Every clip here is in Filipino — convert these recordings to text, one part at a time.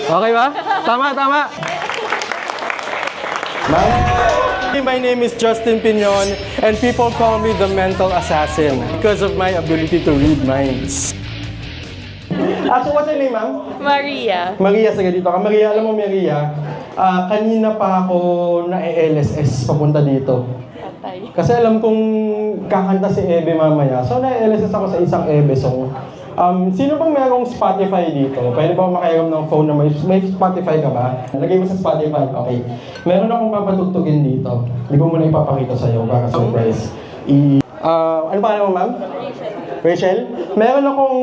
Okay ba? Tama, tama. My name is Justin Piñon, and people call me the mental assassin because of my ability to read minds. So what's your name, ma'am? Maria. Maria, sige dito ka. Maria, alam mo, Maria, kanina pa ako na-LSS papunta dito. Patay. Kasi alam kong kakanta si Ebe mamaya. So, na-LSS ako sa isang Ebe song. Sino bang merong Spotify dito? Pwede ba makialam ng phone na may Spotify ka ba? Lagay mo sa Spotify. Okay. Meron akong papatugtugin dito. Hindi ko muna ipapakita sa'yo para surprise. Ano pa mo, ma'am? Rachel? Meron akong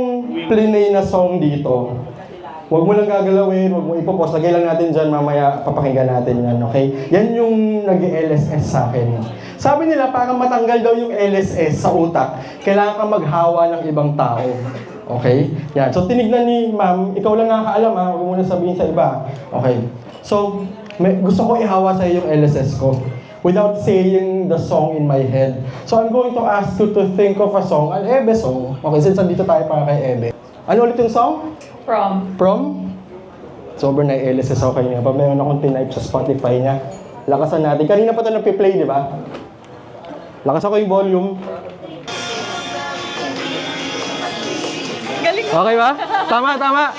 plinay na song dito. Huwag mo lang gagalawin, huwag mo ipopost. Lagay lang natin dyan, mamaya papakinggan natin yan, okay? Yan yung nag-LSS sa akin. Sabi nila, para matanggal daw yung LSS sa utak, kailangan ka maghawa ng ibang tao. Okay? Yan. So, tinignan ni ma'am, ikaw lang nakakaalam ha, huwag mo na sabihin sa iba. Okay. So, gusto ko ihawa sa yung LSS ko without saying the song in my head. So, I'm going to ask you to think of a song, an Ebe song. Okay, since nandito tayo para kay Ebe. Ano ulit yung song? Prom? Sobrang na-LSS ako kanina pa. Meron akong tinype sa Spotify niya. Lakasan natin. Kanina pa ito nagpi-play, di ba? Lakas ako yung volume. Galing. Okay ba? Tama, tama.